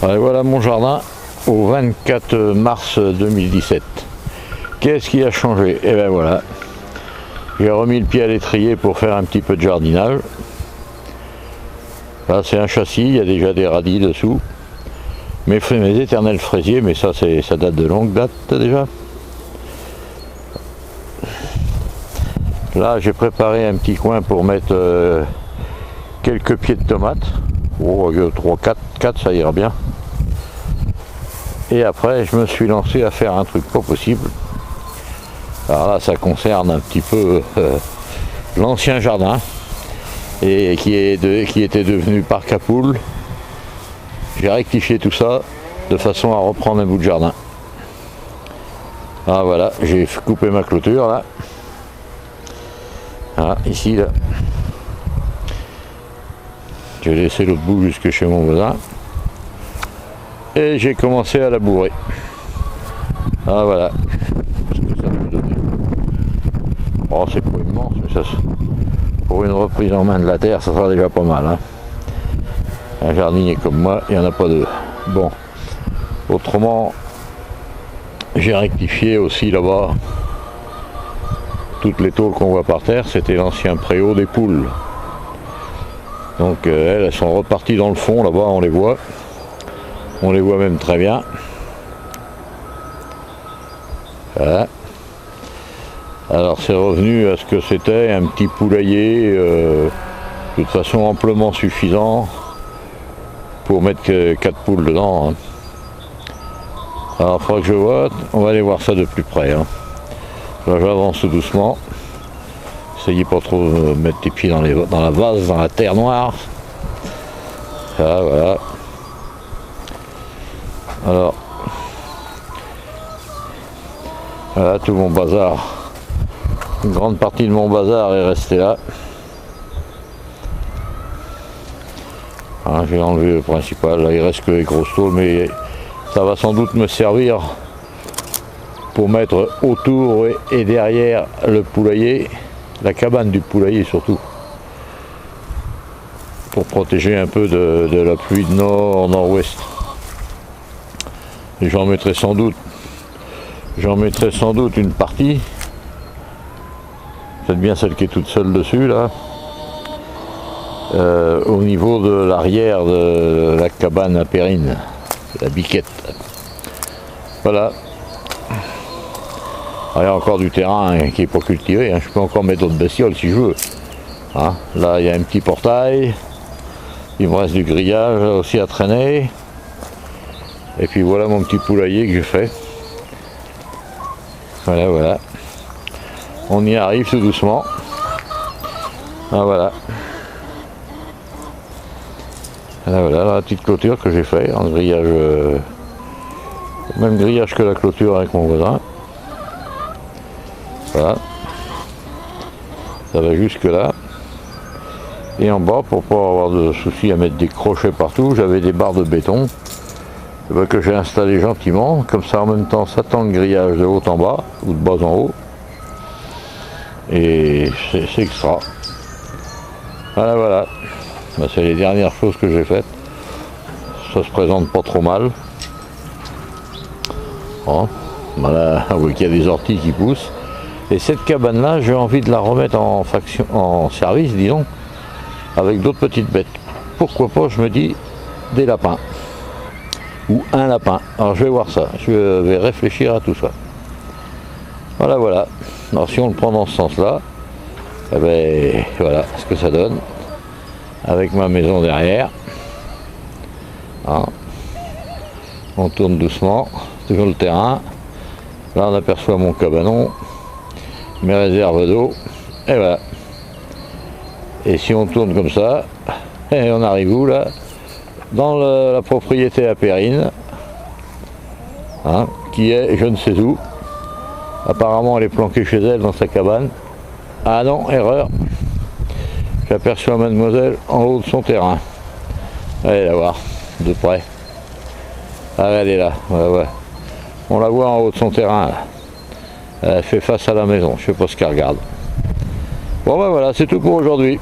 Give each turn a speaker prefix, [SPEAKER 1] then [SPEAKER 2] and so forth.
[SPEAKER 1] Et voilà mon jardin au 24 mars 2017. Qu'est-ce qui a changé? Et ben voilà, j'ai remis le pied à l'étrier pour faire un petit peu de jardinage. Là c'est un châssis, il y a déjà des radis dessous. Mes éternels fraisiers, mais ça date de longue date déjà. Là j'ai préparé un petit coin pour mettre quelques pieds de tomates. Oh, 3, 4 ça ira bien. Et après je me suis lancé à faire un truc pas possible. Alors là ça concerne un petit peu l'ancien jardin et qui était devenu parc à poules. J'ai rectifié tout ça de façon à reprendre un bout de jardin. Ah voilà, j'ai coupé ma clôture là. Voilà, ici là. J'ai laissé l'autre bout jusque chez mon voisin. Et j'ai commencé à labourer. Ah voilà. Ce que ça peut donner. Oh c'est pas immense, mais ça, pour une reprise en main de la terre, ça sera déjà pas mal. Hein. Un jardinier comme moi, il n'y en a pas deux. Bon. Autrement, j'ai rectifié aussi là-bas. Toutes les tôles qu'on voit par terre, c'était l'ancien préau des poules. Donc elles sont reparties dans le fond, là-bas on les voit. On les voit même très bien. Voilà. Alors c'est revenu à ce que c'était un petit poulailler, de toute façon amplement suffisant pour mettre que 4 poules dedans. Hein. Alors il faudra que je vois, on va aller voir ça de plus près. Hein. Là j'avance tout doucement. Essayez pas trop de mettre les pieds dans la vase, dans la terre noire. Ça, voilà. Alors, voilà tout mon bazar. Une grande partie de mon bazar est restée là. Hein, j'ai enlevé le principal. Là, il reste que les grosses tôles, mais ça va sans doute me servir pour mettre autour et derrière le poulailler. La cabane du poulailler surtout, pour protéger un peu de la pluie de nord-ouest. Et j'en mettrai sans doute une partie, c'est bien celle qui est toute seule dessus là, au niveau de l'arrière de la cabane à Périne, la biquette. Voilà. Il y a encore du terrain qui n'est pas cultivé, hein. Je peux encore mettre d'autres bestioles si je veux. Hein. Là il y a un petit portail, il me reste du grillage aussi à traîner. Et puis voilà mon petit poulailler que j'ai fait. Voilà, voilà. On y arrive tout doucement. Ah voilà. Voilà la petite clôture que j'ai fait en grillage. Même grillage que la clôture avec mon voisin. Voilà, ça va jusque là. Et en bas, pour pas avoir de soucis à mettre des crochets partout, j'avais des barres de béton que j'ai installées gentiment. Comme ça, en même temps, ça tend le grillage de haut en bas ou de bas en haut. Et c'est extra. Voilà, voilà. Ben, c'est les dernières choses que j'ai faites. Ça se présente pas trop mal. Bon. Voilà, vous voyez qu'il y a des orties qui poussent. Et cette cabane-là, j'ai envie de la remettre en service, disons, avec d'autres petites bêtes. Pourquoi pas, je me dis, des lapins. Ou un lapin. Alors je vais voir ça, je vais réfléchir à tout ça. Voilà, voilà. Alors si on le prend dans ce sens-là, eh ben, voilà ce que ça donne. Avec ma maison derrière. Hein. On tourne doucement, toujours le terrain. Là on aperçoit mon cabanon. Mes réserves d'eau, et voilà. Et si on tourne comme ça, et on arrive où là? Dans la propriété à Périne, hein, qui est je ne sais où. Apparemment elle est planquée chez elle dans sa cabane. Ah non, erreur. J'aperçois mademoiselle en haut de son terrain. Allez la voir, de près. Ah elle est là, ouais, ouais. On la voit en haut de son terrain là. Elle fait face à la maison, je sais pas ce qu'elle regarde. Bon ben voilà, c'est tout pour aujourd'hui.